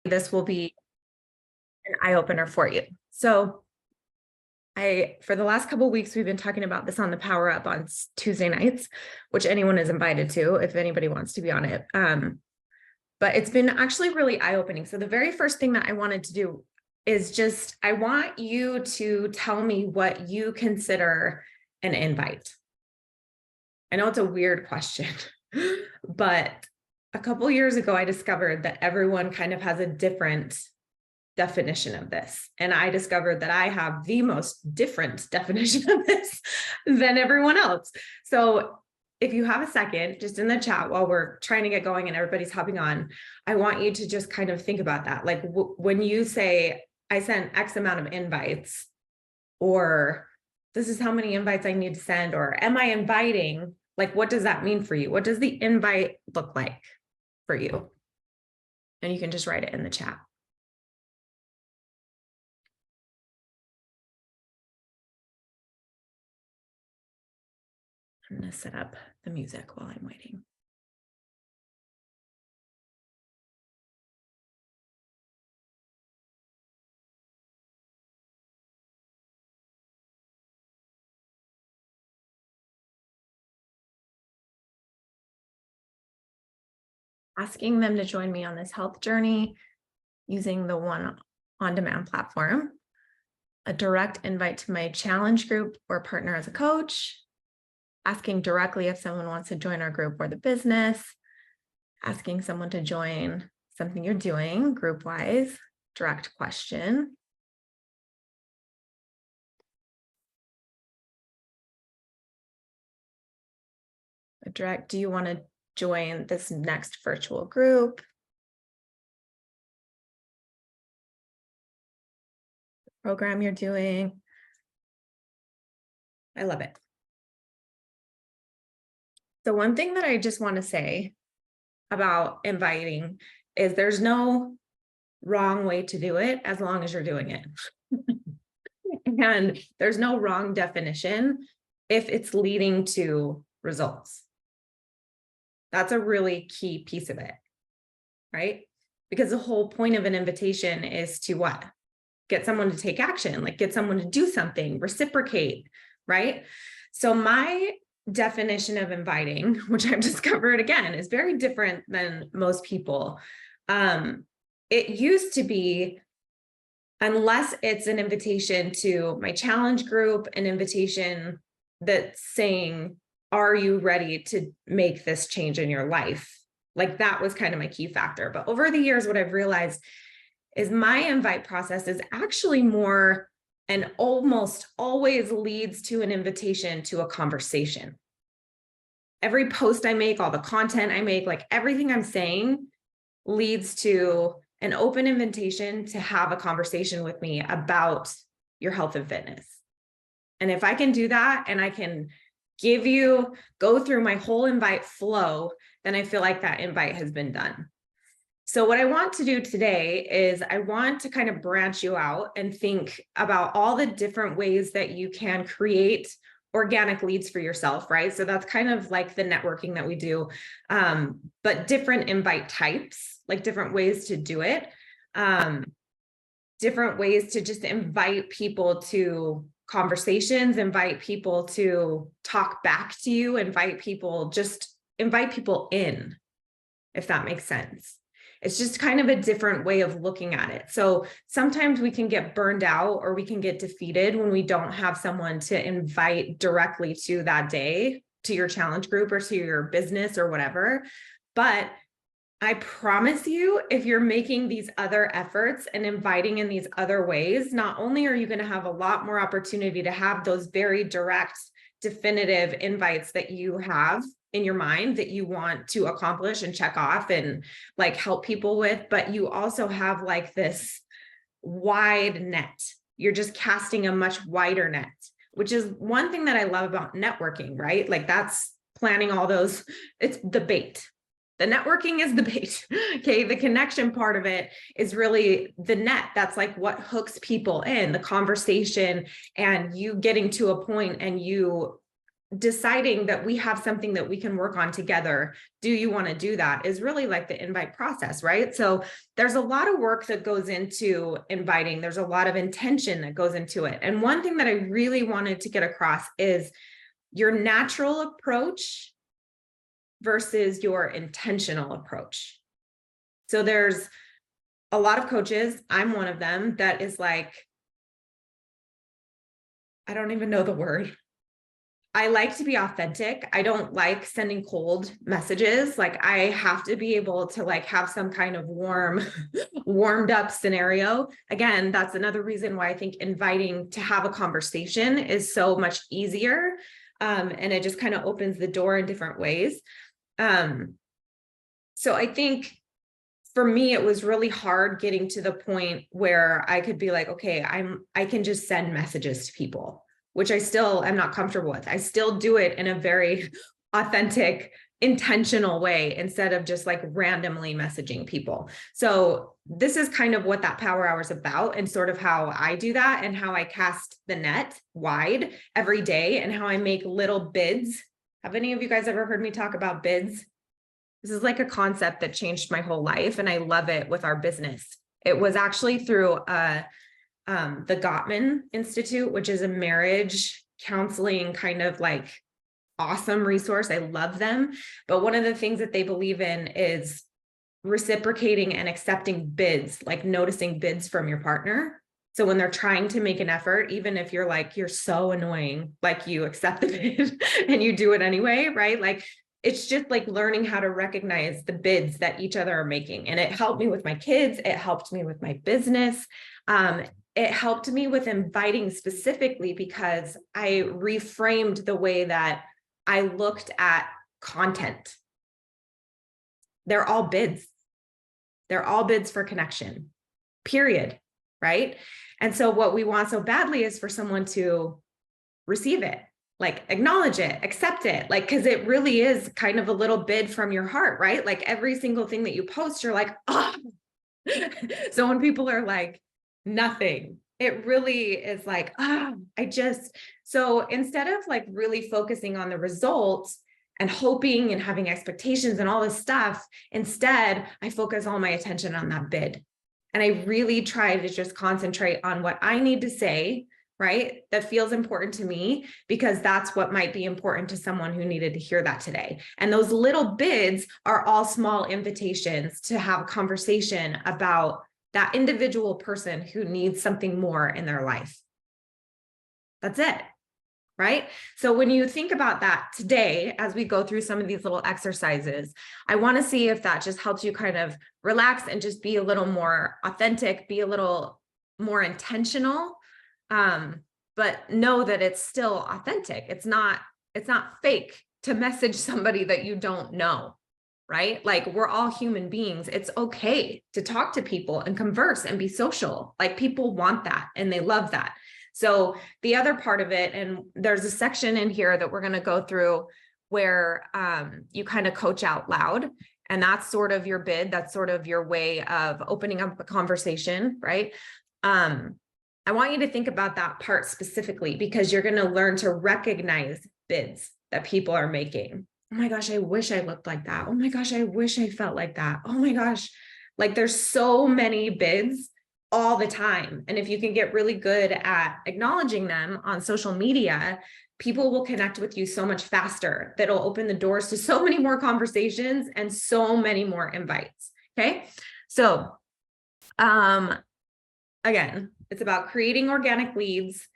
this will be an eye-opener for you. So for the last couple of weeks, we've been talking about this on the Power Up on Tuesday nights, which anyone is invited to if anybody wants to be on it. But it's been actually really eye-opening. So the very first thing that I wanted to do is I want you to tell me what you consider an invite. I know it's a weird question, but a couple years ago, I discovered that everyone kind of has a different definition of this. And I discovered that I have the most different definition of this than everyone else. So if you have a second, just in the chat while we're trying to get going and everybody's hopping on, I want you to just kind of think about that. Like when you say, I sent X amount of invites, or this is how many invites I need to send, or am I inviting? Like, what does that mean for you? What does the invite look like for you? And you can just write it in the chat. I'm going to set up the music while I'm waiting. Asking them to join me on this health journey using the One on Demand platform, a direct invite to my challenge group or partner as a coach, asking directly if someone wants to join our group or the business, asking someone to join something you're doing group-wise, direct question. A direct, do you want to join this next virtual group? The program you're doing. I love it. So one thing that I just want to say about inviting is there's no wrong way to do it as long as you're doing it. And there's no wrong definition if it's leading to results. That's a really key piece of it, right? Because the whole point of an invitation is to what? Get someone to take action, like get someone to do something, reciprocate, right? So my definition of inviting, which I've discovered again, is very different than most people. It used to be, unless it's an invitation to my challenge group, an invitation that's saying, are you ready to make this change in your life? Like that was kind of my key factor. But over the years, what I've realized is my invite process is actually more and almost always leads to an invitation to a conversation. Every post I make, all the content I make, like everything I'm saying leads to an open invitation to have a conversation with me about your health and fitness. And if I can do that and I can go through my whole invite flow, then I feel like that invite has been done. So what I want to do today is I want to kind of branch you out and think about all the different ways that you can create organic leads for yourself, right? So that's kind of like the networking that we do, but different invite types, like different ways to do it, different ways to just invite people to conversations, invite people to talk back to you, invite people in, if that makes sense. It's just kind of a different way of looking at it. So sometimes we can get burned out or we can get defeated when we don't have someone to invite directly to that day, to your challenge group or to your business or whatever. But I promise you, if you're making these other efforts and inviting in these other ways, not only are you going to have a lot more opportunity to have those very direct, definitive invites that you have in your mind that you want to accomplish and check off and like help people with, but you also have like this wide net. You're just casting a much wider net, which is one thing that I love about networking, right? Like that's planning all those, it's the bait. The networking is the bait. Okay. The connection part of it is really the net. That's like what hooks people in, the conversation and you getting to a point and you deciding that we have something that we can work on together. Do you want to do that? Is really like the invite process, right? So there's a lot of work that goes into inviting. There's a lot of intention that goes into it. And one thing that I really wanted to get across is your natural approach versus your intentional approach. So there's a lot of coaches, I'm one of them, that is like, I don't even know the word. I like to be authentic. I don't like sending cold messages. Like I have to be able to like have some kind of warmed up scenario. Again, that's another reason why I think inviting to have a conversation is so much easier. And it just kind of opens the door in different ways. So I think for me, it was really hard getting to the point where I could be like, okay, I can just send messages to people, which I still am not comfortable with. I still do it in a very authentic, intentional way instead of just like randomly messaging people. So this is kind of what that power hour is about, and sort of how I do that, and how I cast the net wide every day, and how I make little bids. Have any of you guys ever heard me talk about bids? This is like a concept that changed my whole life, and I love it with our business. It was actually through the Gottman Institute, which is a marriage counseling kind of like awesome resource. I love them. But one of the things that they believe in is reciprocating and accepting bids, like noticing bids from your partner. So when they're trying to make an effort, even if you're like, you're so annoying, like you accept the bid and you do it anyway, right? Like, it's just like learning how to recognize the bids that each other are making. And it helped me with my kids. It helped me with my business. It helped me with inviting specifically because I reframed the way that I looked at content. They're all bids. They're all bids for connection, period, right? And so what we want so badly is for someone to receive it, like acknowledge it, accept it, like, because it really is kind of a little bid from your heart, right? Like every single thing that you post, you're like, oh. So when people are like, nothing, it really is like, so instead of like really focusing on the results and hoping and having expectations and all this stuff, instead, I focus all my attention on that bid. And I really try to just concentrate on what I need to say, right? That feels important to me, because that's what might be important to someone who needed to hear that today. And those little bids are all small invitations to have a conversation about that individual person who needs something more in their life. That's it, right? So when you think about that today, as we go through some of these little exercises, I want to see if that just helps you kind of relax and just be a little more authentic, be a little more intentional. But know that it's still authentic. It's not fake to message somebody that you don't know, right? Like, we're all human beings. It's okay to talk to people and converse and be social. Like, people want that and they love that. So the other part of it, and there's a section in here that we're going to go through where you kind of coach out loud. And that's sort of your bid. That's sort of your way of opening up a conversation, right? I want you to think about that part specifically, because you're going to learn to recognize bids that people are making. Oh my gosh, I wish I looked like that. Oh my gosh, I wish I felt like that. Oh my gosh, like there's so many bids all the time. And if you can get really good at acknowledging them on social media, people will connect with you so much faster. That'll open the doors to so many more conversations and so many more invites. Okay. So, again, it's about creating organic leads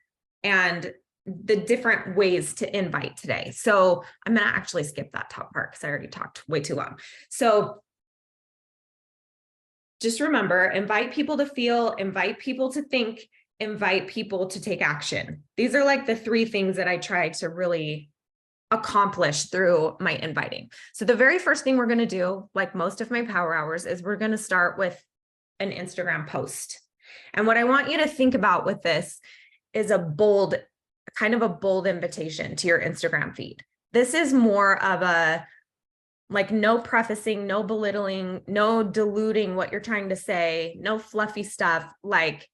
and the different ways to invite today. So I'm going to actually skip that top part because I already talked way too long. So just remember, invite people to feel, invite people to think, invite people to take action. These are like the three things that I try to really accomplish through my inviting. So the very first thing we're going to do, like most of my power hours, is we're going to start with an Instagram post. And what I want you to think about with this is kind of a bold invitation to your Instagram feed. This is more of a, like, no prefacing, no belittling, no diluting what you're trying to say, no fluffy stuff. Like,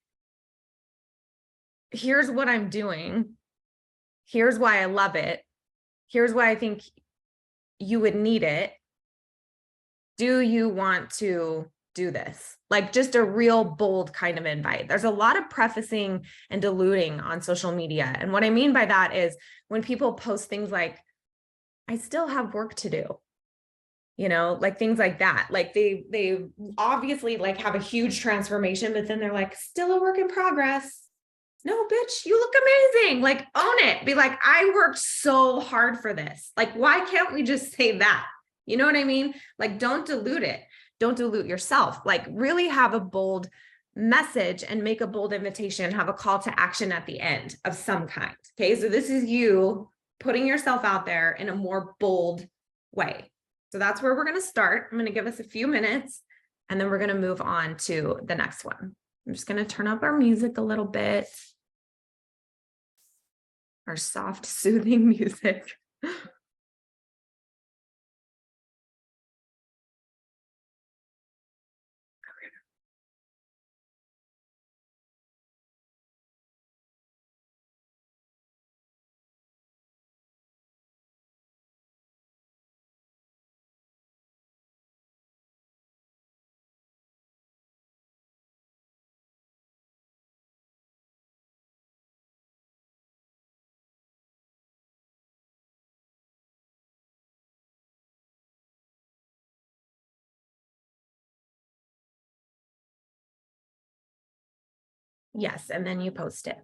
here's what I'm doing. Here's why I love it. here's why I think you would need it. Do you want to do this? Like just a real bold kind of invite. There's a lot of prefacing and diluting on social media. And what I mean by that is when people post things like, I still have work to do, like things like that. Like they obviously like have a huge transformation, but then they're like, still a work in progress. No, bitch, you look amazing. Like, own it. Be like, I worked so hard for this. Like, why can't we just say that? You know what I mean? Like, don't dilute it. Don't dilute yourself. Like, really have a bold message and make a bold invitation, have a call to action at the end of some kind. Okay. So, this is you putting yourself out there in a more bold way. So, that's where we're going to start. I'm going to give us a few minutes and then we're going to move on to the next one. I'm just going to turn up our music a little bit. Our soft, soothing music. Yes, and then you post it.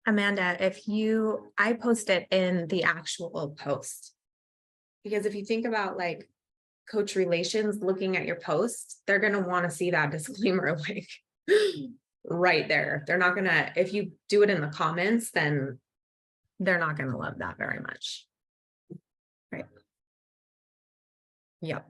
Amanda, I post it in the actual post, because if you think about like coach relations looking at your post, they're going to want to see that disclaimer like right there. They're not going to, if you do it in the comments, then they're not going to love that very much. Right. Yep.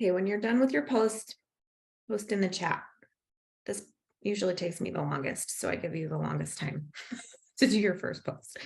Okay, when you're done with your post in the chat. This usually takes me the longest, so I give you the longest time to do your first post.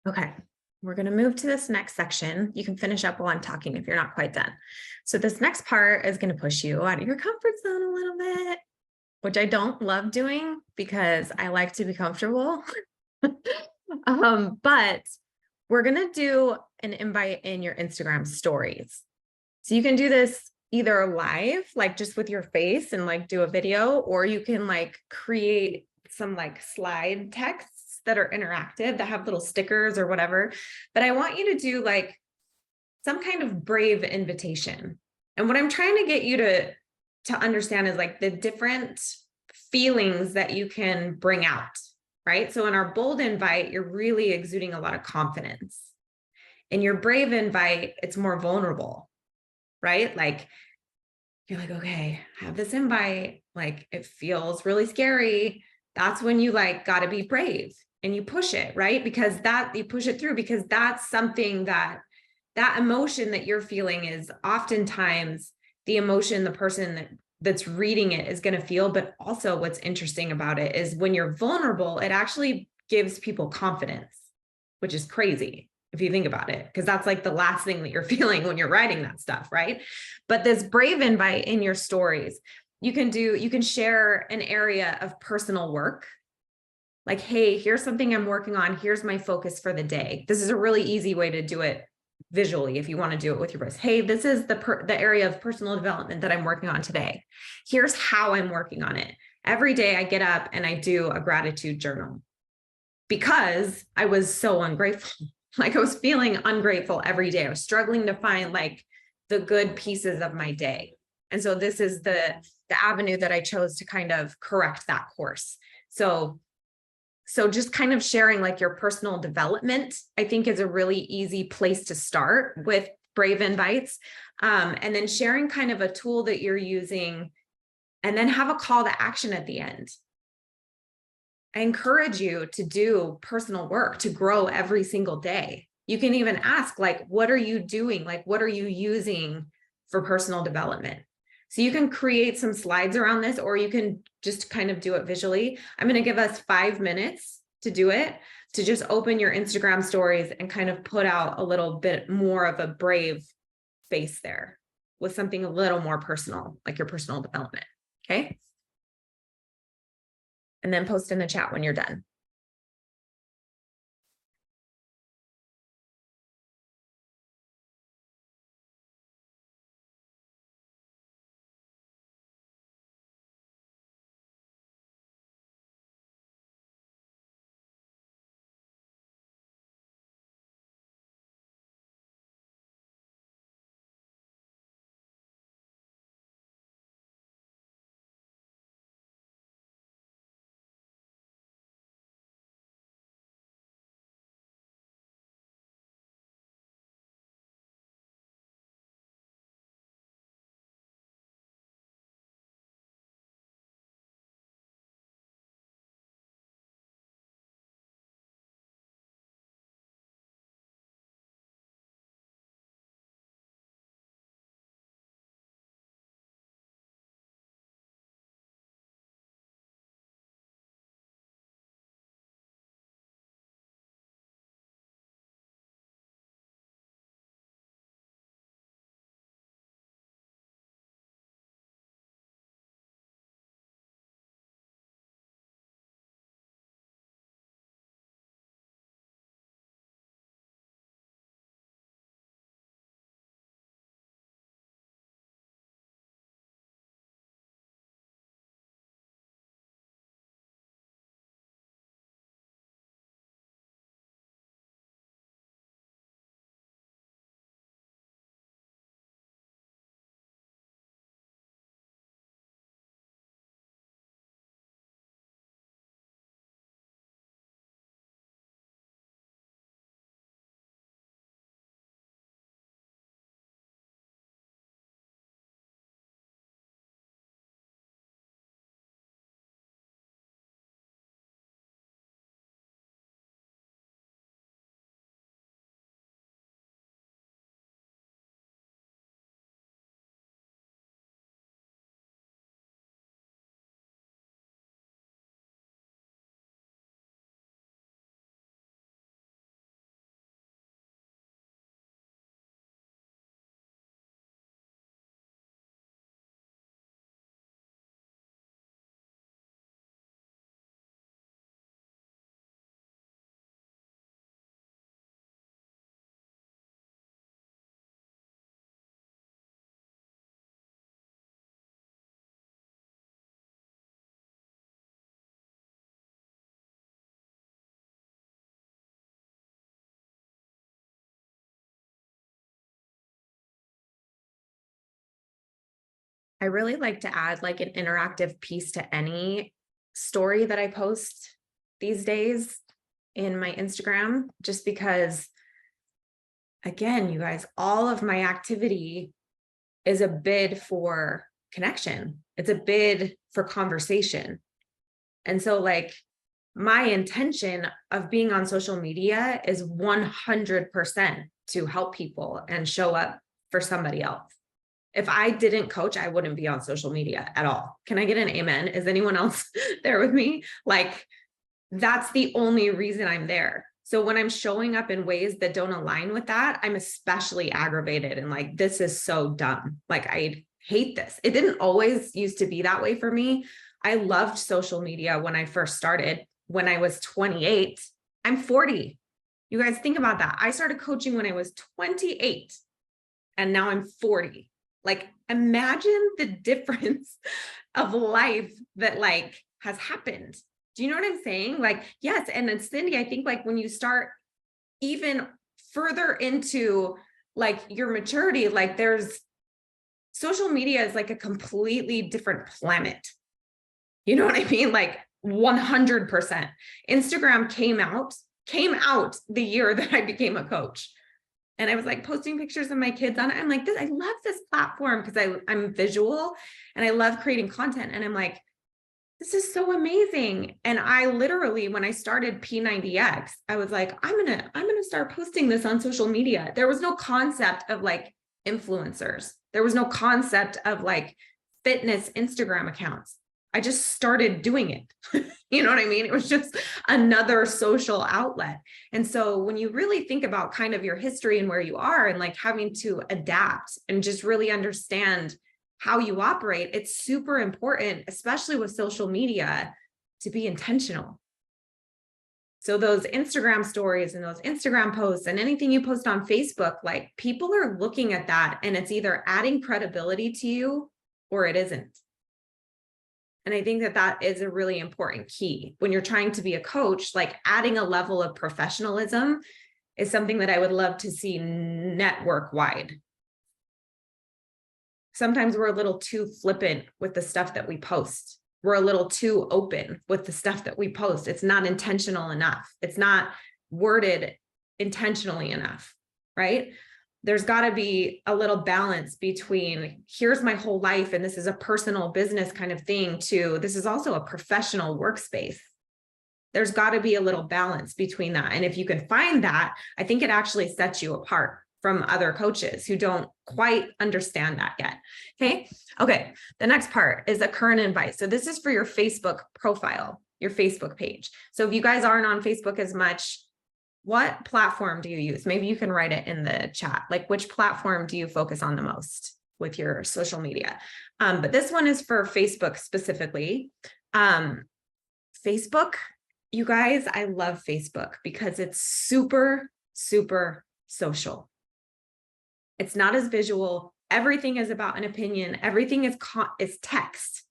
Okay, we're going to move to this next section. You can finish up while I'm talking if you're not quite done. So this next part is going to push you out of your comfort zone a little bit, which I don't love doing because I like to be comfortable. But we're going to do an invite in your Instagram stories. So you can do this either live, like just with your face and like do a video, or you can like create some like slide texts that are interactive that have little stickers or whatever. But I want you to do like some kind of brave invitation. And what I'm trying to get you to understand is like the different feelings that you can bring out, right? So in our bold invite, you're really exuding a lot of confidence. In your brave invite, it's more vulnerable, right? Like you're like, okay, I have this invite, like it feels really scary. That's when you like got to be brave and you push it, right? Because that you push it through because that's something that emotion that you're feeling is oftentimes the emotion the person that's reading it is going to feel. But also what's interesting about it is when you're vulnerable, it actually gives people confidence, which is crazy if you think about it, because that's like the last thing that you're feeling when you're writing that stuff, right? But this brave invite in your stories, you can share an area of personal work. Like, hey, here's something I'm working on. Here's my focus for the day. This is a really easy way to do it visually if you want to do it with your voice. Hey, this is the area of personal development that I'm working on today. Here's how I'm working on it. Every day I get up and I do a gratitude journal because I was so ungrateful. Like I was feeling ungrateful every day. I was struggling to find like the good pieces of my day. And so this is the avenue that I chose to kind of correct that course. So just kind of sharing like your personal development, I think, is a really easy place to start with Brave Invites. And then sharing kind of a tool that you're using, and then have a call to action at the end. I encourage you to do personal work, to grow every single day. You can even ask, like, what are you doing? Like, what are you using for personal development? So you can create some slides around this, or you can just kind of do it visually. I'm going to give us 5 minutes to do it, to just open your Instagram stories and kind of put out a little bit more of a brave face there with something a little more personal, like your personal development. Okay. And then post in the chat when you're done. I really like to add like an interactive piece to any story that I post these days in my Instagram, just because, again, you guys, all of my activity is a bid for connection. It's a bid for conversation. And so like my intention of being on social media is 100% to help people and show up for somebody else. If I didn't coach, I wouldn't be on social media at all. Can I get an amen? Is anyone else there with me? Like, that's the only reason I'm there. So when I'm showing up in ways that don't align with that, I'm especially aggravated and like, this is so dumb. Like, I hate this. It didn't always used to be that way for me. I loved social media when I first started, when I was 28. I'm 40. You guys think about that. I started coaching when I was 28 and now I'm 40. Like, imagine the difference of life that like has happened. Do you know what I'm saying? Like, yes. And then Cindy, I think like when you start even further into like your maturity, like social media is like a completely different planet. You know what I mean? Like 100%. Instagram came out the year that I became a coach. And I was like posting pictures of my kids on it. I'm like, I love this platform because I'm visual and I love creating content. And I'm like, this is so amazing. And I literally, when I started P90X, I was like, I'm gonna start posting this on social media. There was no concept of like influencers. There was no concept of like fitness Instagram accounts. I just started doing it. You know what I mean? It was just another social outlet. And so when you really think about kind of your history and where you are and like having to adapt and just really understand how you operate, it's super important, especially with social media, to be intentional. So those Instagram stories and those Instagram posts and anything you post on Facebook, like people are looking at that and it's either adding credibility to you or it isn't. And I think that that is a really important key when you're trying to be a coach, like adding a level of professionalism is something that I would love to see network wide. Sometimes we're a little too flippant with the stuff that we post. We're a little too open with the stuff that we post. It's not intentional enough. It's not worded intentionally enough, right? There's got to be a little balance between here's my whole life and this is a personal business kind of thing to this is also a professional workspace. There's got to be a little balance between that. And if you can find that, I think it actually sets you apart from other coaches who don't quite understand that yet. Okay. The next part is a current invite. So this is for your Facebook profile, your Facebook page. So if you guys aren't on Facebook as much, what platform do you use? Maybe you can write it in the chat. Like which platform do you focus on the most with your social media? But this one is for Facebook specifically. Facebook, you guys, I love Facebook because it's super, super social. It's not as visual. Everything is about an opinion. Everything is text.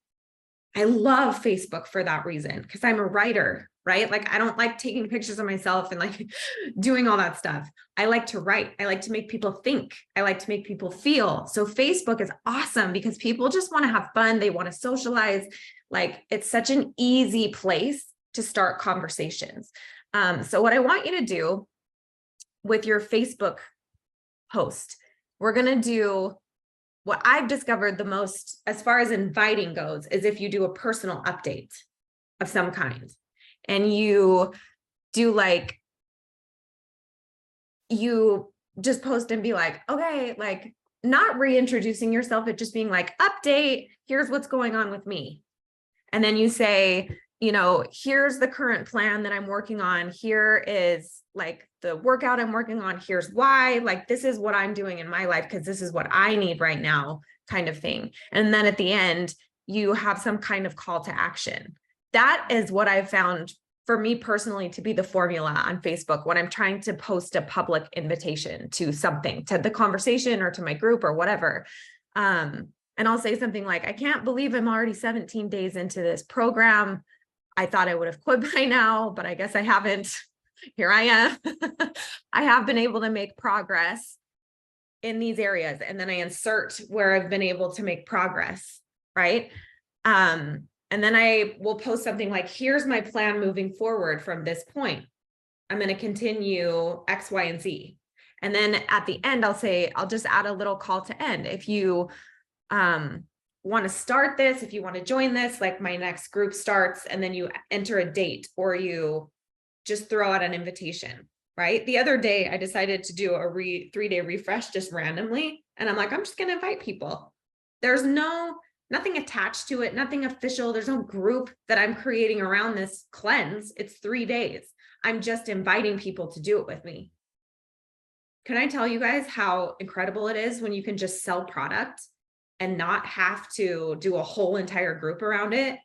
I love Facebook for that reason because I'm a writer, right? Like I don't like taking pictures of myself and like doing all that stuff. I like to write. I like to make people think. I like to make people feel. So Facebook is awesome because people just want to have fun. They want to socialize. Like it's such an easy place to start conversations. So what I want you to do with your Facebook post, we're going to do what I've discovered the most as far as inviting goes is if you do a personal update of some kind and you do like, you just post and be like, okay, like not reintroducing yourself, but just being like, update, here's what's going on with me. And then you say, you know, here's the current plan that I'm working on. Here is like the workout I'm working on. Here's why, like, this is what I'm doing in my life because this is what I need right now kind of thing. And then at the end, you have some kind of call to action. That is what I've found for me personally to be the formula on Facebook when I'm trying to post a public invitation to something, to the conversation or to my group or whatever. And I'll say something like, I can't believe I'm already 17 days into this program. I thought I would have quit by now, but I guess I haven't. Here I am. I have been able to make progress in these areas. And then I insert where I've been able to make progress, right? And then I will post something like, here's my plan moving forward from this point. I'm going to continue X, Y, and Z. And then at the end, I'll just add a little call to end. If you want to start this, if you want to join this, like my next group starts, and then you enter a date or you just throw out an invitation, right? The other day I decided to do a 3-day refresh just randomly. And I'm like, I'm just going to invite people. There's nothing attached to it, nothing official. There's no group that I'm creating around this cleanse. It's 3 days. I'm just inviting people to do it with me. Can I tell you guys how incredible it is when you can just sell product and not have to do a whole entire group around it?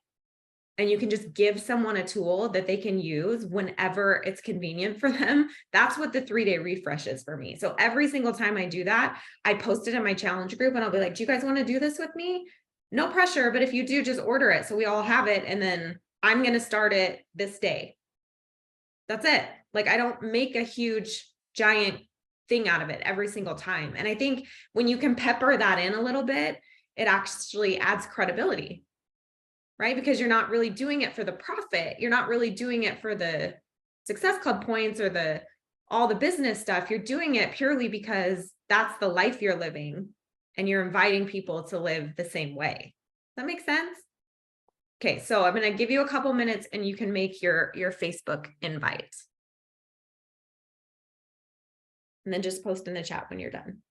And you can just give someone a tool that they can use whenever it's convenient for them. That's what the 3-day refresh is for me. So every single time I do that, I post it in my challenge group and I'll be like, do you guys want to do this with me? No pressure, but if you do, just order it. So we all have it. And then I'm going to start it this day. That's it. Like I don't make a huge, giant thing out of it every single time. And I think when you can pepper that in a little bit, it actually adds credibility, right? Because you're not really doing it for the profit. You're not really doing it for the Success Club points or all the business stuff. You're doing it purely because that's the life you're living and you're inviting people to live the same way. Does that make sense? Okay, so I'm going to give you a couple minutes and you can make your Facebook invite. And then just post in the chat when you're done.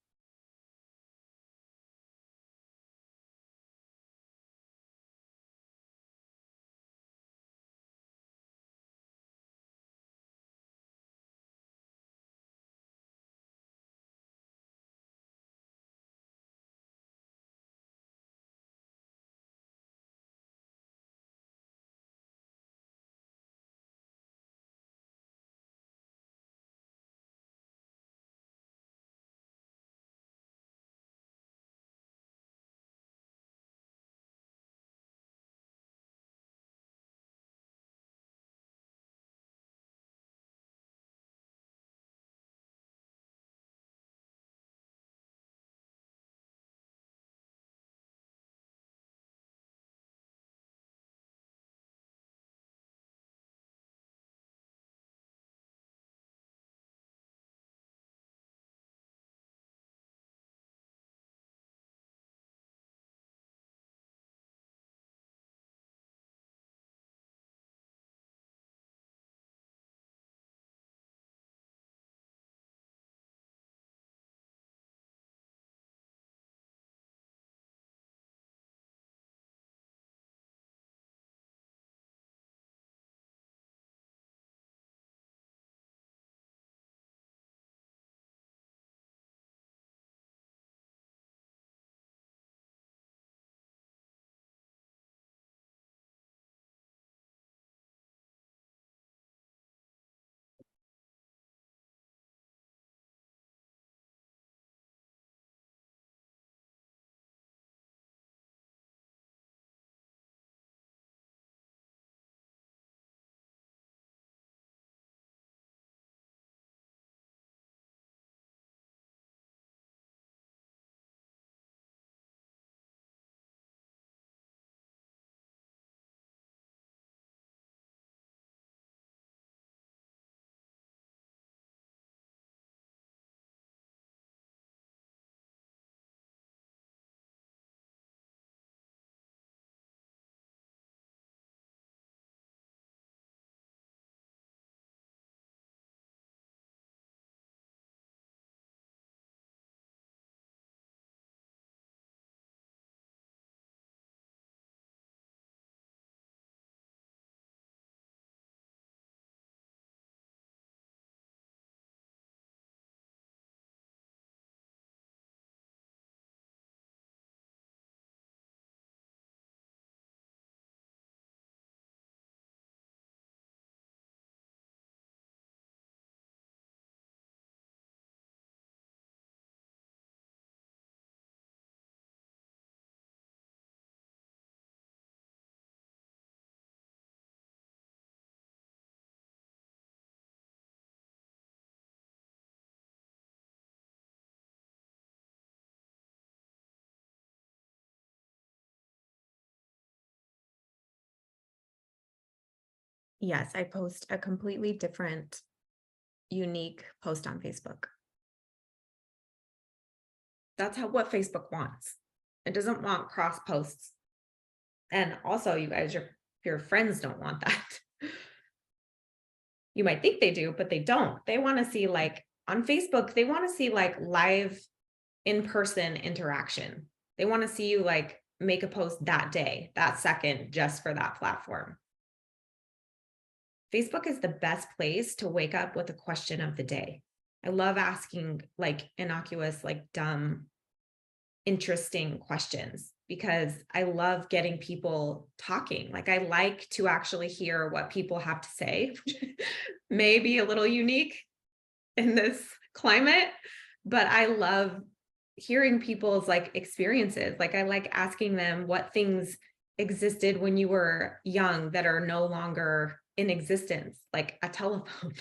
Yes, I post a completely different, unique post on Facebook. That's what Facebook wants. It doesn't want cross posts. And also, you guys, your friends don't want that. You might think they do, but they don't. They want to see, like, on Facebook, they want to see like live in-person interaction. They want to see you like make a post that day, that second, just for that platform. Facebook is the best place to wake up with a question of the day. I love asking like innocuous, like dumb, interesting questions because I love getting people talking. Like, I like to actually hear what people have to say. Maybe a little unique in this climate, but I love hearing people's like experiences. Like, I like asking them what things existed when you were young that are no longer in existence, like a telephone.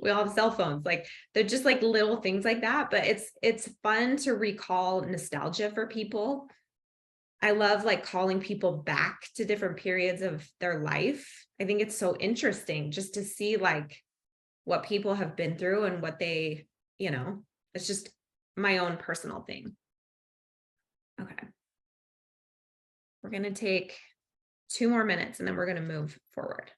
We all have cell phones. Like they're just like little things like that, but it's fun to recall nostalgia for people. I love like calling people back to different periods of their life. I think it's so interesting just to see like what people have been through and what they, it's just my own personal thing. Okay. We're going to take 2 more minutes and then we're going to move forward.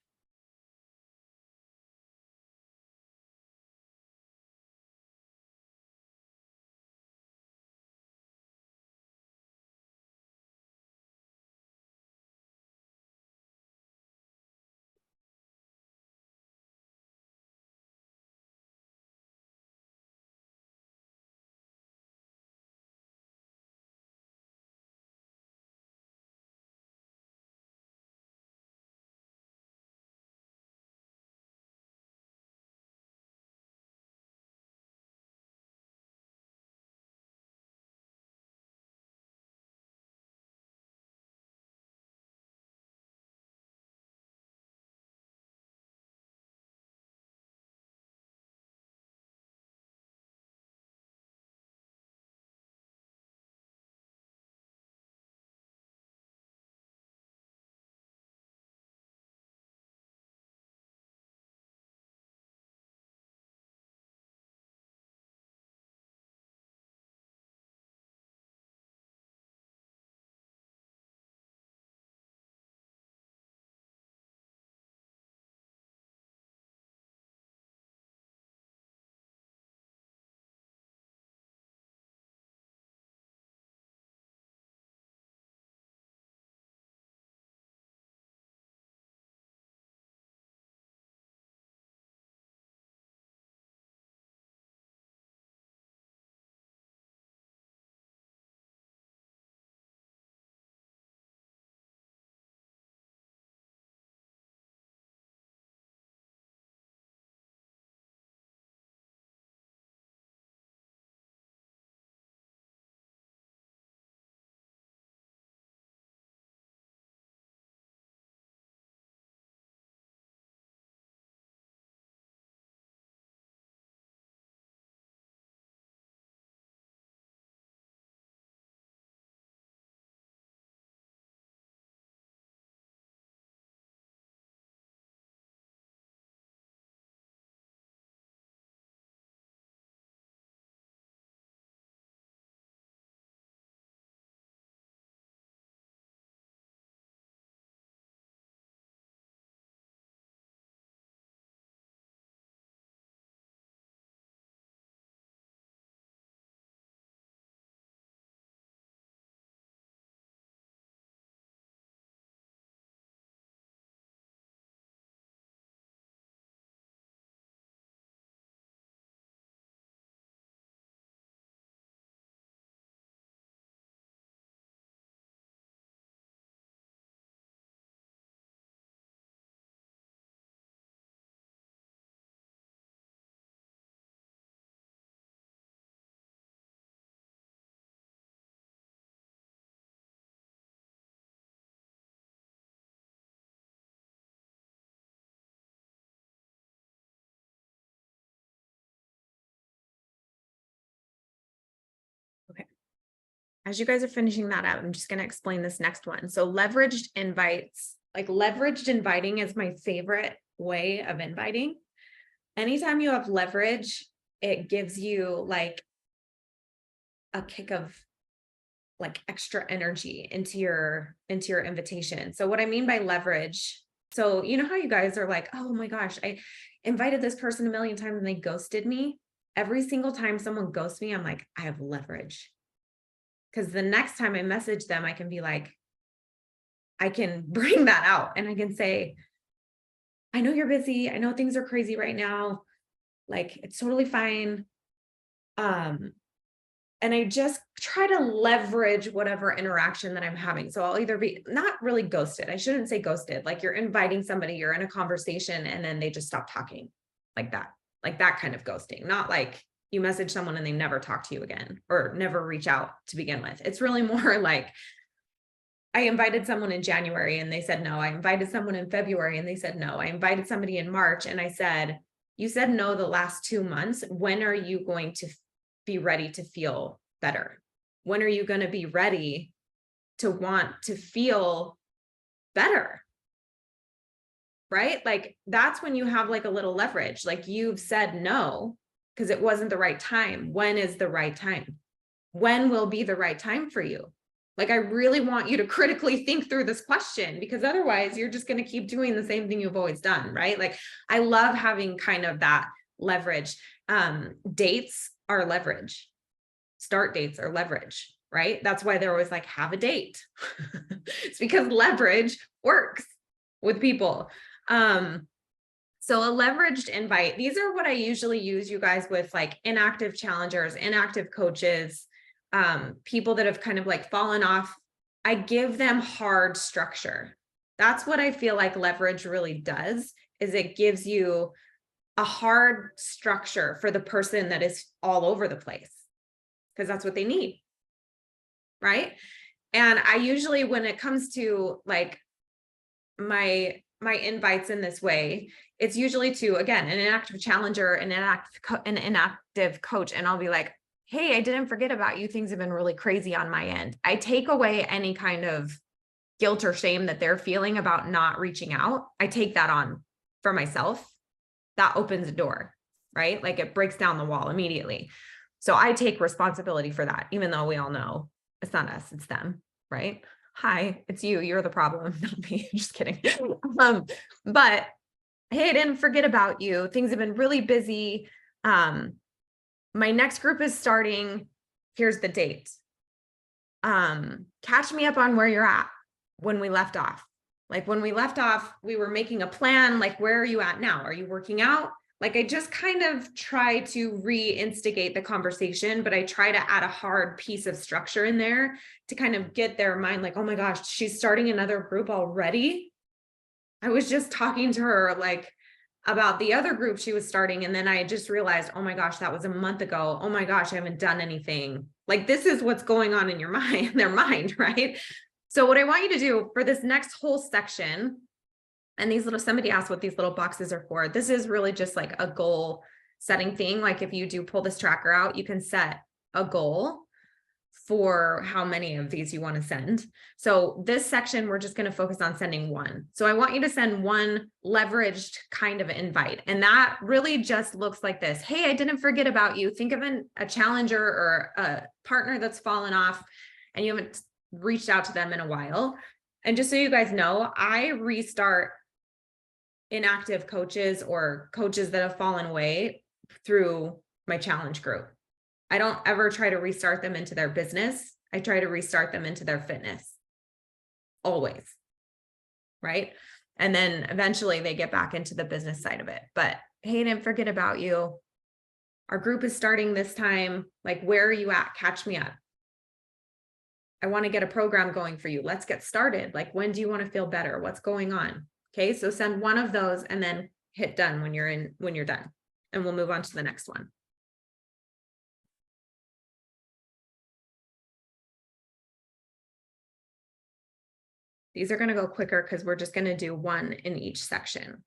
Okay. As you guys are finishing that out, I'm just going to explain this next one. So leveraged invites, like leveraged inviting is my favorite way of inviting. Anytime you have leverage, it gives you like a kick of like extra energy into your invitation. So what I mean by leverage, so you know how you guys are like, oh my gosh, I invited this person a million times and they ghosted me. Every single time someone ghosts me, I'm like, I have leverage. Because the next time I message them, I can be like, I can bring that out and I can say, I know you're busy. I know things are crazy right now. Like it's totally fine. And I just try to leverage whatever interaction that I'm having. So I'll either be not really ghosted. I shouldn't say ghosted. Like you're inviting somebody, you're in a conversation and then they just stop talking like that kind of ghosting, not like you message someone and they never talk to you again or never reach out to begin with. It's really more like I invited someone in January and they said no. I invited someone in February and they said no. I invited somebody in March and I said, You said no the last 2 months. When are you going to be ready to feel better? When are you going to be ready to want to feel better? Right? Like that's when you have like a little leverage. Like you've said no because it wasn't the right time. When is the right time? When will be the right time for you? Like I really want you to critically think through this question, because otherwise you're just going to keep doing the same thing you've always done, right? Like I love having kind of that leverage. Dates are leverage. Start dates are leverage, right? That's why they're always like, have a date. It's because leverage works with people. So a leveraged invite, these are what I usually use, you guys, with like inactive challengers, inactive coaches, people that have kind of like fallen off. I give them hard structure. That's what I feel like leverage really does, is it gives you a hard structure for the person that is all over the place, because that's what they need, right? And I usually, when it comes to like my invites in this way, it's usually to, again, an inactive challenger, an inactive coach. And I'll be like, hey, I didn't forget about you. Things have been really crazy on my end. I take away any kind of guilt or shame that they're feeling about not reaching out. I take that on for myself. That opens a door, right? Like it breaks down the wall immediately. So I take responsibility for that, even though we all know it's not us, it's them, right? Hi, it's you. You're the problem, not me. Just kidding. But hey, I didn't forget about you. Things have been really busy. My next group is starting. Here's the date. Catch me up on where you're at when we left off. Like when we left off, we were making a plan. Like, where are you at now? Are you working out? Like I just kind of try to reinstigate the conversation, but I try to add a hard piece of structure in there to kind of get their mind like, oh my gosh, she's starting another group already. I was just talking to her like about the other group she was starting. And then I just realized, oh my gosh, that was a month ago. Oh my gosh, I haven't done anything. Like this is what's going on in your mind, their mind, right? So what I want you to do for this next whole section, and these little, somebody asked what these little boxes are for. This is really just like a goal setting thing. Like if you do pull this tracker out, you can set a goal for how many of these you want to send. So this section, we're just going to focus on sending one. So I want you to send one leveraged kind of invite. And that really just looks like this. Hey, I didn't forget about you. Think of a challenger or a partner that's fallen off and you haven't reached out to them in a while. And just so you guys know, I restart inactive coaches or coaches that have fallen away through my challenge group. I don't ever try to restart them into their business. I try to restart them into their fitness. Always. Right? And then eventually they get back into the business side of it. But hey, didn't forget about you. Our group is starting this time. Like, where are you at? Catch me up. I want to get a program going for you. Let's get started. Like, when do you want to feel better? What's going on? Okay. So send one of those and then hit done when you're done. And we'll move on to the next one. These are going to go quicker because we're just going to do one in each section.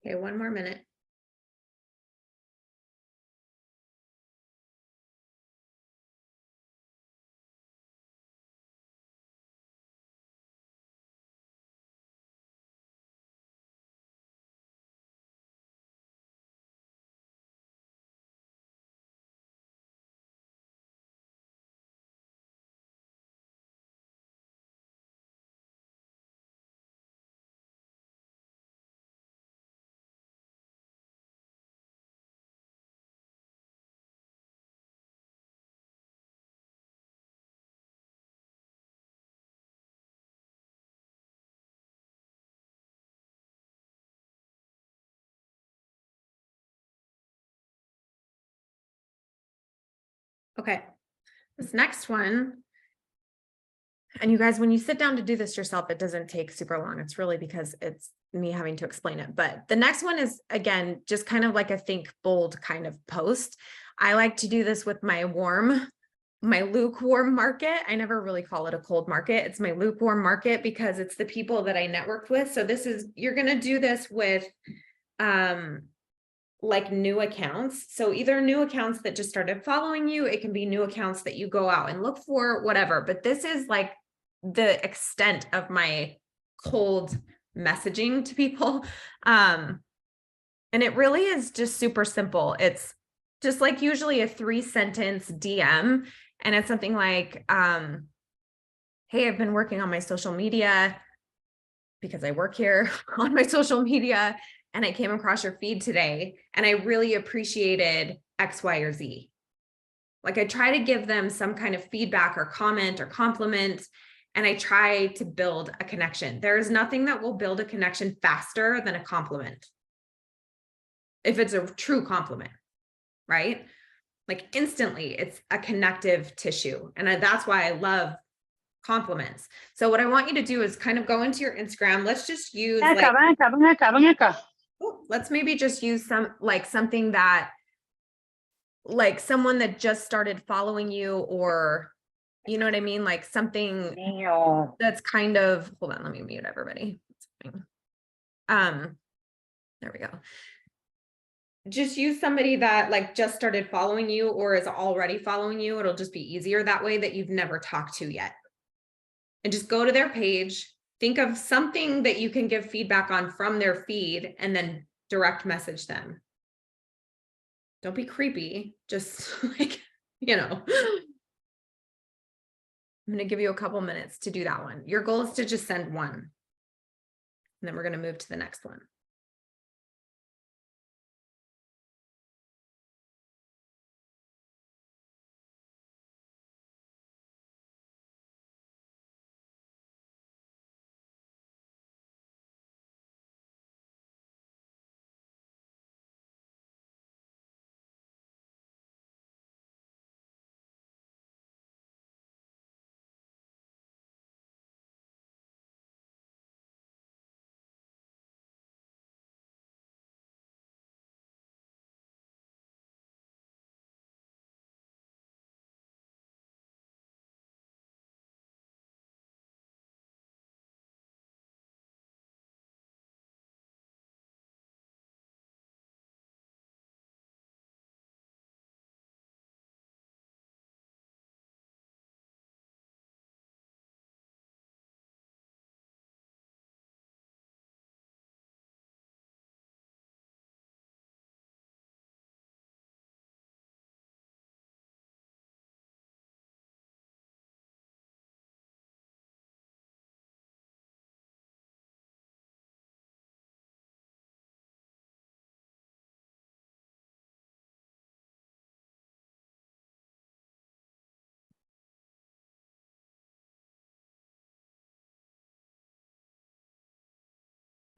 Okay, one more minute. Okay, this next one, and you guys, when you sit down to do this yourself, it doesn't take super long. It's really because it's me having to explain it. But the next one is, again, just kind of like a think bold kind of post. I like to do this with my lukewarm market. I never really call it a cold market. It's my lukewarm market because it's the people that I networked with. So you're going to do this with, like new accounts. So either new accounts that just started following you, it can be new accounts that you go out and look for, whatever. But this is like the extent of my cold messaging to people. And it really is just super simple. It's just like usually a 3-sentence DM. And it's something like, hey, I've been working on my social media because I work here on my social media, and I came across your feed today and I really appreciated X, Y, or Z. Like I try to give them some kind of feedback or comment or compliment, and I try to build a connection. There is nothing that will build a connection faster than a compliment. If it's a true compliment, right? Like instantly, it's a connective tissue. And that's why I love compliments. So what I want you to do is kind of go into your Instagram. Let's just use let's maybe just use something that, like someone that just started following you, or you know what I mean? Like something that's kind of, hold on, let me mute everybody. There we go. Just use somebody that like just started following you or is already following you. It'll just be easier that way, that you've never talked to yet. And just go to their page, think of something that you can give feedback on from their feed, and then direct message them. Don't be creepy, just like, I'm going to give you a couple minutes to do that one. Your goal is to just send one. And then we're going to move to the next one.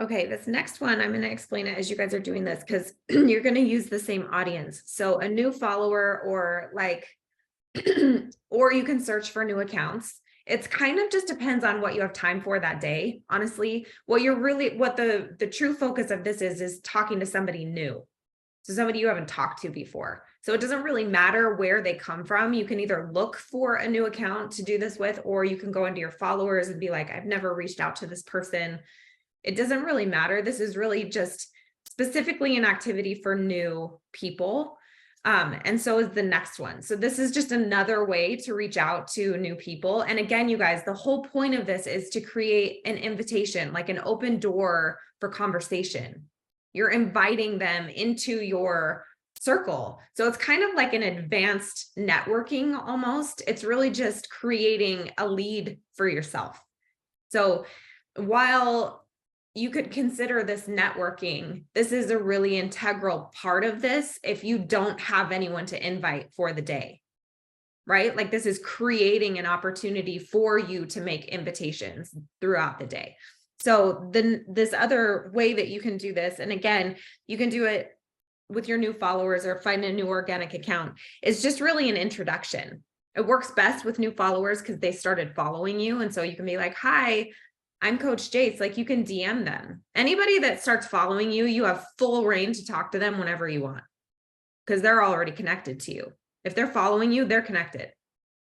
Okay, this next one, I'm going to explain it as you guys are doing this, because you're going to use the same audience. So a new follower, or like, or you can search for new accounts. It's kind of just depends on what you have time for that day. Honestly, what the true focus of this is talking to somebody new. So somebody you haven't talked to before. So it doesn't really matter where they come from. You can either look for a new account to do this with, or you can go into your followers and be like, I've never reached out to this person. It doesn't really matter. This is really just specifically an activity for new people. And so is the next one. So this is just another way to reach out to new people. And again, you guys, the whole point of this is to create an invitation, like an open door for conversation. You're inviting them into your circle. So it's kind of like an advanced networking almost. It's really just creating a lead for yourself. So while you could consider this networking, this is a really integral part of this if you don't have anyone to invite for the day, right? Like this is creating an opportunity for you to make invitations throughout the day. So then this other way that you can do this, and again, you can do it with your new followers or find a new organic account, is just really an introduction. It works best with new followers because they started following you. And so you can be like, hi, I'm Coach Jace. Like you can DM them. Anybody that starts following you, you have full reign to talk to them whenever you want because they're already connected to you. If they're following you, they're connected.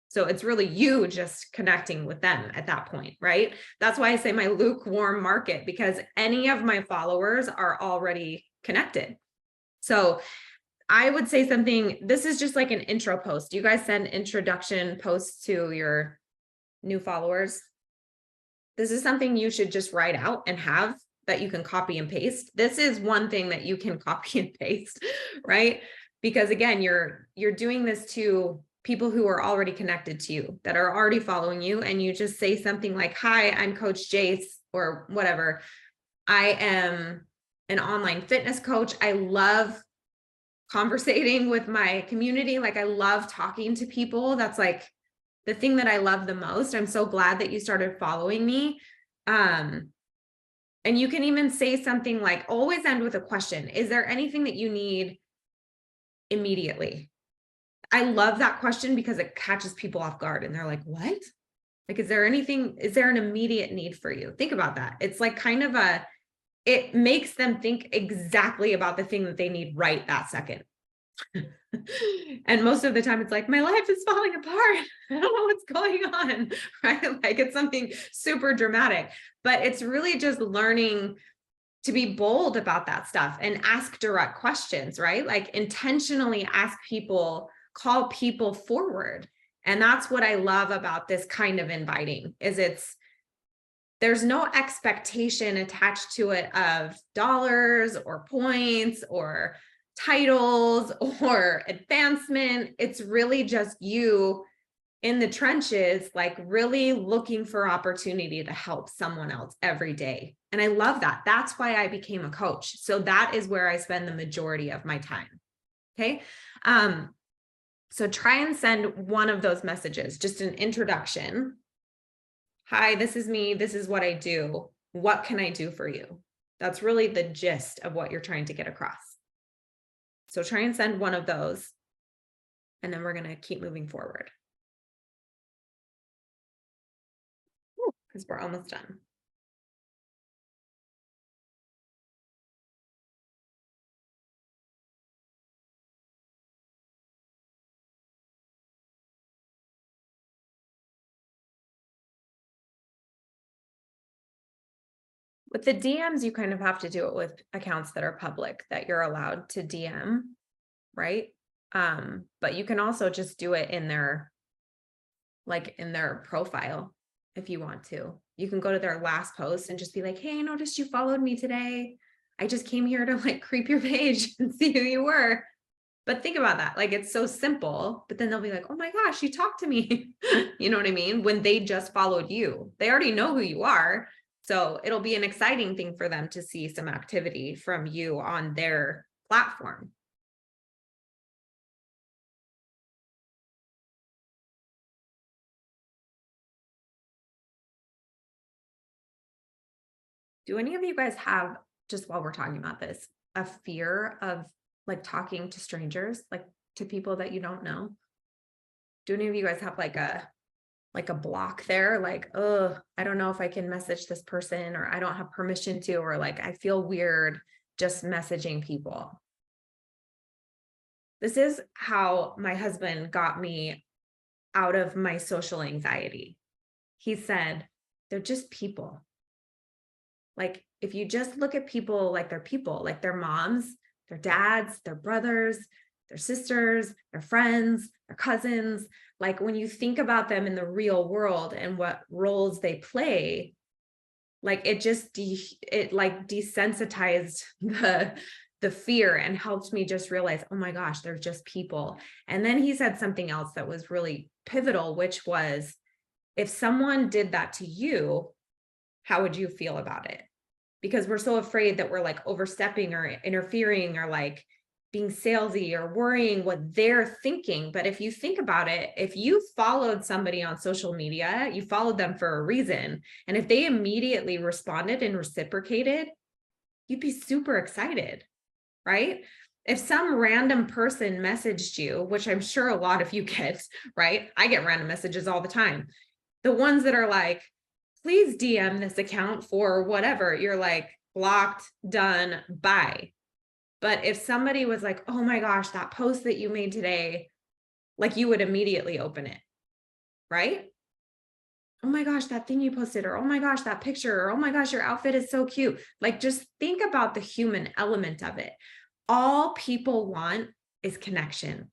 So it's really you just connecting with them at that point, right? That's why I say my lukewarm market, because any of my followers are already connected. So I would say something, this is just like an intro post. You guys send introduction posts to your new followers. This is something you should just write out and have that you can copy and paste. This is one thing that you can copy and paste, right? Because again, you're doing this to people who are already connected to you, that are already following you. And you just say something like, hi, I'm Coach Jace, or whatever. I am an online fitness coach. I love conversating with my community. Like I love talking to people. That's like the thing that I love the most. I'm so glad that you started following me. And you can even say something like, always end with a question. Is there anything that you need immediately? I love that question because it catches people off guard and they're like, what? Like, is there an immediate need for you? Think about that. It's like kind of it makes them think exactly about the thing that they need right that second. And most of the time it's like, my life is falling apart. I don't know what's going on, right? Like it's something super dramatic, but it's really just learning to be bold about that stuff and ask direct questions, right? Like intentionally ask people, call people forward. And that's what I love about this kind of inviting is there's no expectation attached to it of dollars or points or titles or advancement. It's really just you in the trenches, like really looking for opportunity to help someone else every day. And I love that. That's why I became a coach. So that is where I spend the majority of my time. Okay. So try and send one of those messages, just an introduction. Hi, this is me. This is what I do. What can I do for you? That's really the gist of what you're trying to get across. So try and send one of those, and then we're going to keep moving forward. Because we're almost done. With the DMs, you kind of have to do it with accounts that are public, that you're allowed to DM, right? But you can also just do it in their profile if you want to. You can go to their last post and just be like, hey, I noticed you followed me today. I just came here to like creep your page and see who you were. But think about that. Like it's so simple, but then they'll be like, oh my gosh, you talked to me. You know what I mean? When they just followed you, they already know who you are. So it'll be an exciting thing for them to see some activity from you on their platform. Do any of you guys have, just while we're talking about this, a fear of like talking to strangers, like to people that you don't know? Do any of you guys have like a block there? Like, oh, I don't know if I can message this person, or I don't have permission to, or like, I feel weird just messaging people. This is how my husband got me out of my social anxiety. He said, they're just people. Like, if you just look at people, like their moms, their dads, their brothers, their sisters, their friends, their cousins, like when you think about them in the real world and what roles they play, like it just desensitized the fear and helped me just realize, oh my gosh, they're just people. And then he said something else that was really pivotal, which was, if someone did that to you, how would you feel about it? Because we're so afraid that we're like overstepping or interfering or like being salesy or worrying what they're thinking. But if you think about it, if you followed somebody on social media, you followed them for a reason. And if they immediately responded and reciprocated, you'd be super excited, right? If some random person messaged you, which I'm sure a lot of you get, right? I get random messages all the time. The ones that are like, please DM this account for whatever, you're like, blocked, done, bye. But if somebody was like, oh my gosh, that post that you made today, like you would immediately open it, right? Oh my gosh, that thing you posted, or oh my gosh, that picture, or oh my gosh, your outfit is so cute. Like, just think about the human element of it. All people want is connection.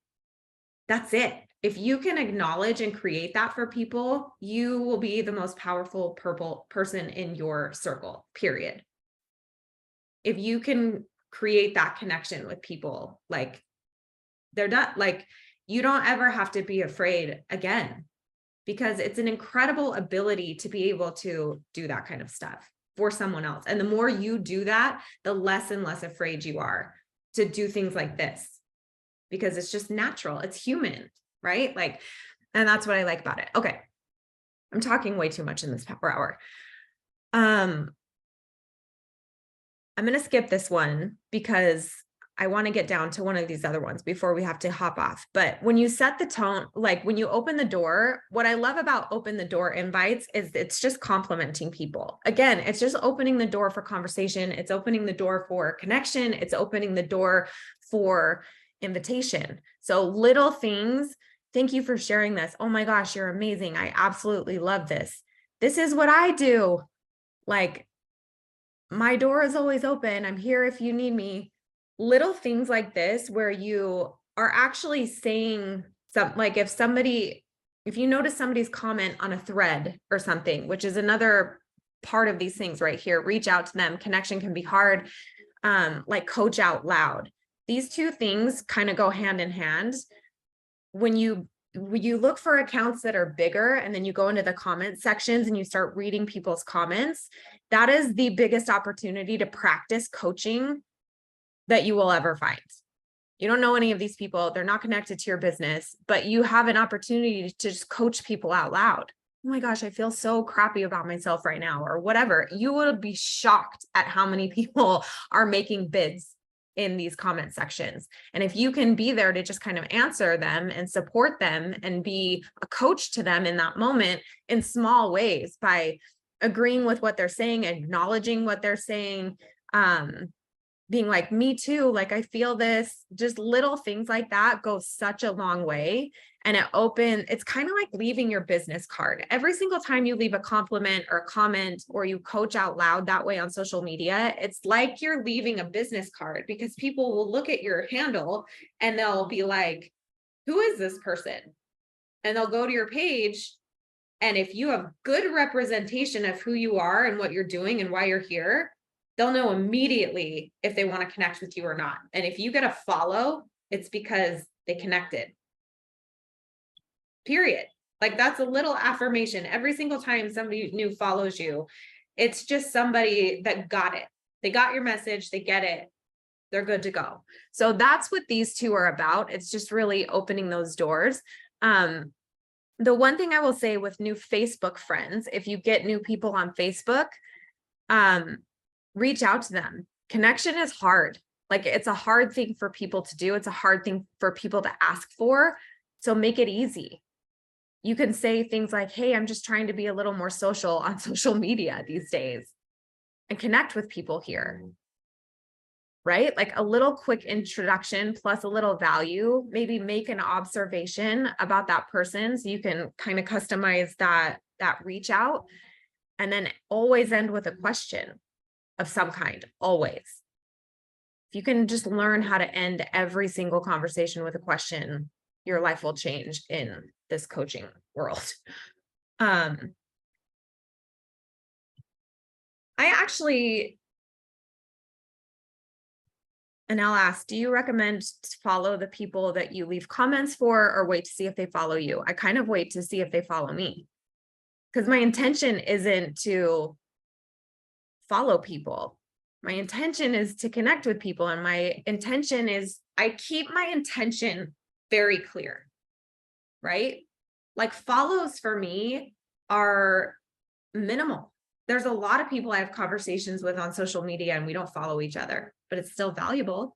That's it. If you can acknowledge and create that for people, you will be the most powerful person in your circle, period. If you can create that connection with people, like they're done, like you don't ever have to be afraid again, because it's an incredible ability to be able to do that kind of stuff for someone else. And the more you do that, the less and less afraid you are to do things like this, because it's just natural. It's human, right? Like, and that's what I like about it. Okay. I'm talking way too much in this power hour. I'm going to skip this one because I want to get down to one of these other ones before we have to hop off. But when you set the tone, like when you open the door, what I love about open the door invites is it's just complimenting people. Again, it's just opening the door for conversation. It's opening the door for connection. It's opening the door for invitation. So little things. Thank you for sharing this. Oh my gosh, you're amazing. I absolutely love this. This is what I do. Like, my door is always open. I'm here if you need me. Little things like this, where you are actually saying something, like if you notice somebody's comment on a thread or something, which is another part of these things right here, reach out to them. Connection can be hard. Like coach out loud. These two things kind of go hand in hand. When you look for accounts that are bigger and then you go into the comment sections and you start reading people's comments, that is the biggest opportunity to practice coaching that you will ever find. You don't know any of these people. They're not connected to your business, but you have an opportunity to just coach people out loud. Oh my gosh, I feel so crappy about myself right now, or whatever. You will be shocked at how many people are making bids in these comment sections. And if you can be there to just kind of answer them and support them and be a coach to them in that moment in small ways, by agreeing with what they're saying, acknowledging what they're saying, being like, me too, like I feel this, just little things like that go such a long way. And it's kind of like leaving your business card. Every single time you leave a compliment or a comment, or you coach out loud that way on social media, it's like you're leaving a business card, because people will look at your handle and they'll be like, who is this person? And they'll go to your page. And if you have good representation of who you are and what you're doing and why you're here, they'll know immediately if they want to connect with you or not. And if you get a follow, it's because they connected. Period. Like, that's a little affirmation. Every single time somebody new follows you, it's just somebody that got it. They got your message, they get it, they're good to go. So that's what these two are about. It's just really opening those doors. The one thing I will say with new Facebook friends, if you get new people on Facebook, reach out to them. Connection is hard. Like, it's a hard thing for people to do. It's a hard thing for people to ask for. So make it easy. You can say things like, hey, I'm just trying to be a little more social on social media these days, and connect with people here, right? Like a little quick introduction plus a little value, maybe make an observation about that person so you can kind of customize that reach out, and then always end with a question. of some kind, always. If you can just learn how to end every single conversation with a question, your life will change in this coaching world. I actually, and I'll ask, do you recommend to follow the people that you leave comments for, or wait to see if they follow you? I kind of wait to see if they follow me, because my intention isn't to follow people. My intention is to connect with people. And my intention is, I keep my intention very clear, right? Like follows for me are minimal. There's a lot of people I have conversations with on social media and we don't follow each other, but it's still valuable,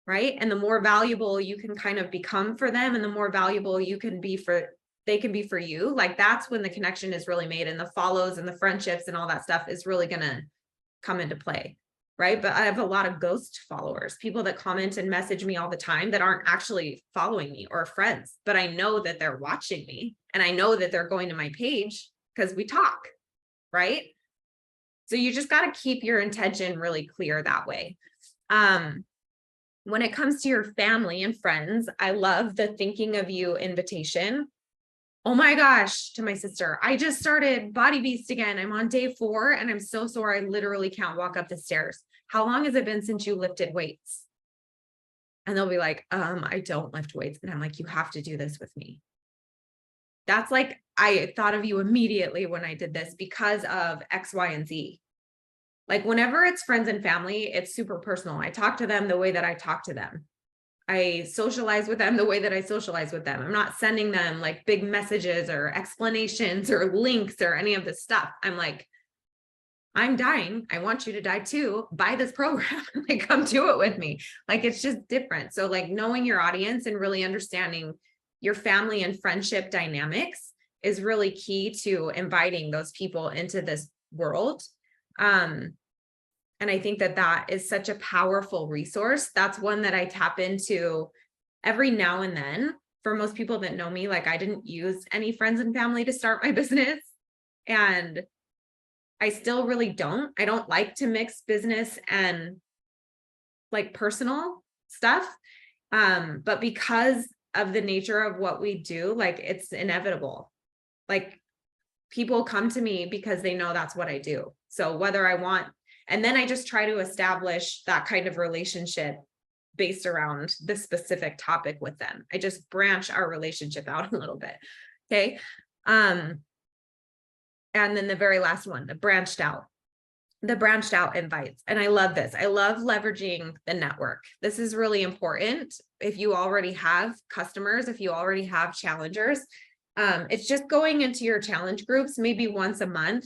right? And the more valuable you can kind of become for them and the more valuable you can be for, they can be for you, like that's when the connection is really made, and the follows and the friendships and all that stuff is really going to come into play, right? But I have a lot of ghost followers, people that comment and message me all the time that aren't actually following me or friends, but I know that they're watching me and I know that they're going to my page because we talk, right? So you just got to keep your intention really clear that way. When it comes to your family and friends, I love the thinking of you invitation. Oh my gosh, to my sister, I just started Body Beast again. I'm on day 4 and I'm so sore. I literally can't walk up the stairs. How long has it been since you lifted weights? And they'll be like, I don't lift weights. And I'm like, you have to do this with me. That's like, I thought of you immediately when I did this because of X, Y, and Z. Like whenever it's friends and family, it's super personal. I talk to them the way that I talk to them. I socialize with them the way that I socialize with them. I'm not sending them like big messages or explanations or links or any of this stuff. I'm like, I'm dying. I want you to die too. Buy this program. Like, come do it with me. Like, it's just different. So like knowing your audience and really understanding your family and friendship dynamics is really key to inviting those people into this world. And I think that that is such a powerful resource. That's one that I tap into every now and then. For most people that know me, like I didn't use any friends and family to start my business. And I still really don't. I don't like to mix business and like personal stuff. But because of the nature of what we do, like it's inevitable. Like people come to me because they know that's what I do. So whether I want, and then I just try to establish that kind of relationship based around the specific topic with them. I just branch our relationship out a little bit. Okay. And then the very last one, the branched out invites. And I love this. I love leveraging the network. This is really important. If you already have customers, if you already have challengers, it's just going into your challenge groups, maybe once a month,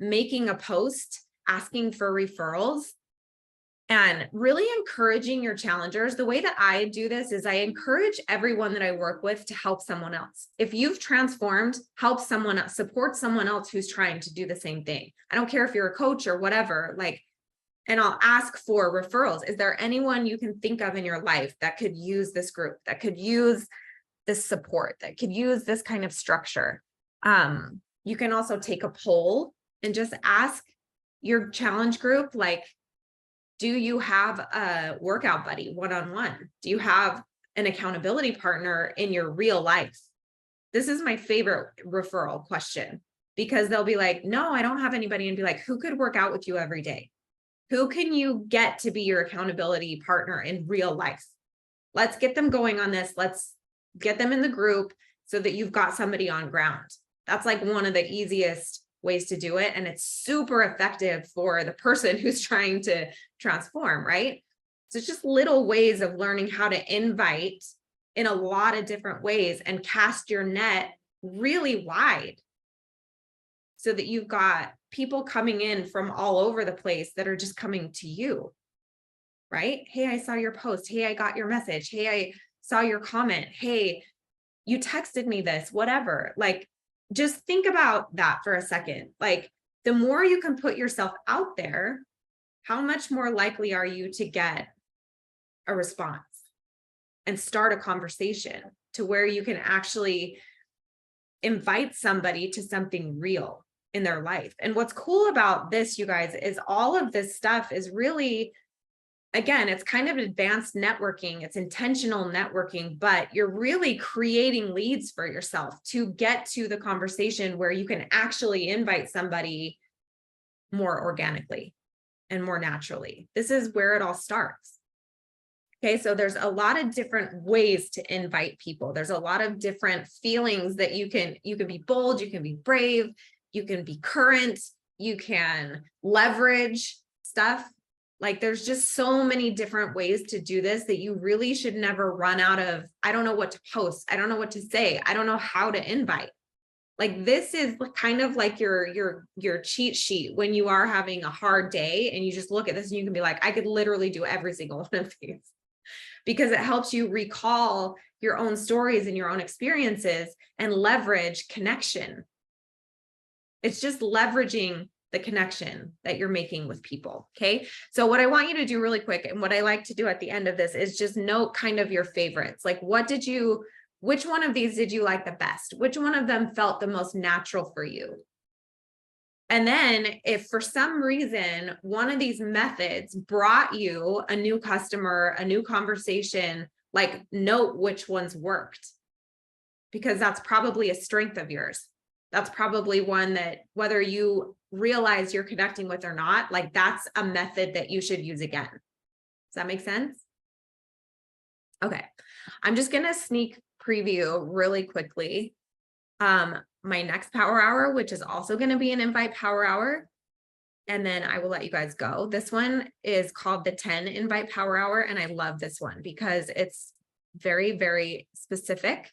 making a post, asking for referrals, and really encouraging your challengers. The way that I do this is I encourage everyone that I work with to help someone else. If you've transformed, help someone else, support someone else who's trying to do the same thing. I don't care if you're a coach or whatever, like, and I'll ask for referrals. Is there anyone you can think of in your life that could use this group, that could use this support, that could use this kind of structure? You can also take a poll and just ask your challenge group, like, do you have a workout buddy one-on-one? Do you have an accountability partner in your real life? This is my favorite referral question, because they'll be like, no, I don't have anybody, and be like, who could work out with you every day? Who can you get to be your accountability partner in real life? Let's get them going on this. Let's get them in the group so that you've got somebody on ground. That's like one of the easiest ways to do it. And it's super effective for the person who's trying to transform, right? So it's just little ways of learning how to invite in a lot of different ways and cast your net really wide so that you've got people coming in from all over the place that are just coming to you, right? Hey, I saw your post. Hey, I got your message. Hey, I saw your comment. Hey, you texted me this, whatever. Like, just think about that for a second. Like, the more you can put yourself out there, how much more likely are you to get a response and start a conversation to where you can actually invite somebody to something real in their life. And what's cool about this, you guys, is all of this stuff is really, again, it's kind of advanced networking, it's intentional networking, but you're really creating leads for yourself to get to the conversation where you can actually invite somebody more organically and more naturally. This is where it all starts. Okay, so there's a lot of different ways to invite people. There's a lot of different feelings that you can be bold, you can be brave, you can be current, you can leverage stuff. Like there's just so many different ways to do this that you really should never run out of, I don't know what to post, I don't know what to say, I don't know how to invite. Like this is kind of like your cheat sheet when you are having a hard day and you just look at this and you can be like, I could literally do every single one of these, because it helps you recall your own stories and your own experiences and leverage connection. It's just leveraging the connection that you're making with people. Okay. So what I want you to do really quick, and what I like to do at the end of this, is just note kind of your favorites. Like, which one of these did you like the best? Which one of them felt the most natural for you? And then if for some reason one of these methods brought you a new customer, a new conversation, like note which ones worked, because that's probably a strength of yours. That's probably one that, whether you realize you're connecting with or not, like that's a method that you should use again. Does that make sense? Okay. I'm just going to sneak preview really quickly my next power hour, which is also going to be an invite power hour. And then I will let you guys go. This one is called the 10 invite power hour. And I love this one because it's very, very specific.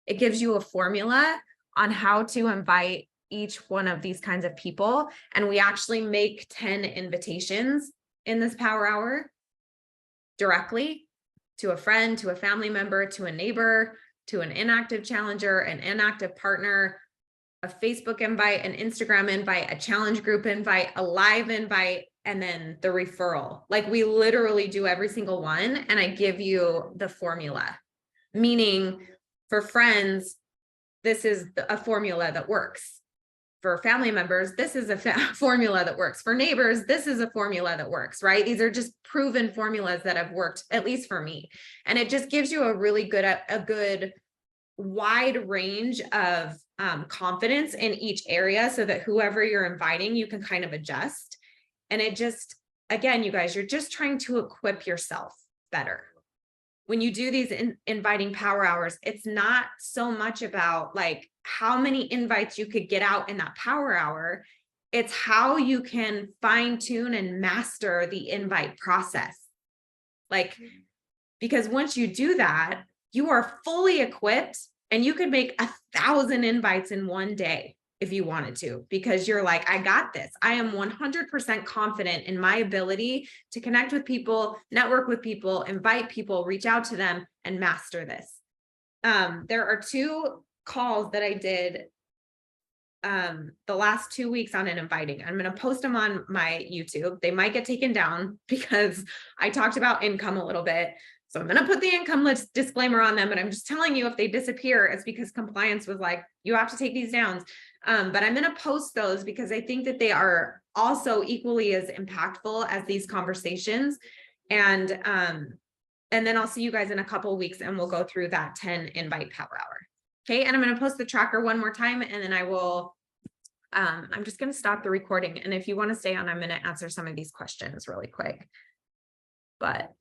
It gives you a formula on how to invite each one of these kinds of people. And we actually make 10 invitations in this power hour directly to a friend, to a family member, to a neighbor, to an inactive challenger, an inactive partner, a Facebook invite, an Instagram invite, a challenge group invite, a live invite, and then the referral. Like we literally do every single one. And I give you the formula, meaning for friends, this is a formula that works. For family members, this is a formula that works. For neighbors, this is a formula that works, right? These are just proven formulas that have worked, at least for me. And it just gives you a really good wide range of confidence in each area, so that whoever you're inviting, you can kind of adjust. And it just, again, you guys, you're just trying to equip yourself better. When you do these inviting power hours, it's not so much about like how many invites you could get out in that power hour. It's how you can fine tune and master the invite process. Like, because once you do that, you are fully equipped and you could make 1,000 invites in one day if you wanted to, because you're like, I got this. I am 100% confident in my ability to connect with people, network with people, invite people, reach out to them, and master this. There are 2 calls that I did the last 2 weeks on an inviting. I'm going to post them on my YouTube. They might get taken down because I talked about income a little bit. So I'm going to put the income list disclaimer on them, but I'm just telling you, if they disappear, it's because compliance was like, you have to take these down. But I'm going to post those because I think that they are also equally as impactful as these conversations. And then I'll see you guys in a couple of weeks and we'll go through that 10 invite power hour. Okay. And I'm going to post the tracker one more time, and then I will, I'm just going to stop the recording. And if you want to stay on, I'm going to answer some of these questions really quick. But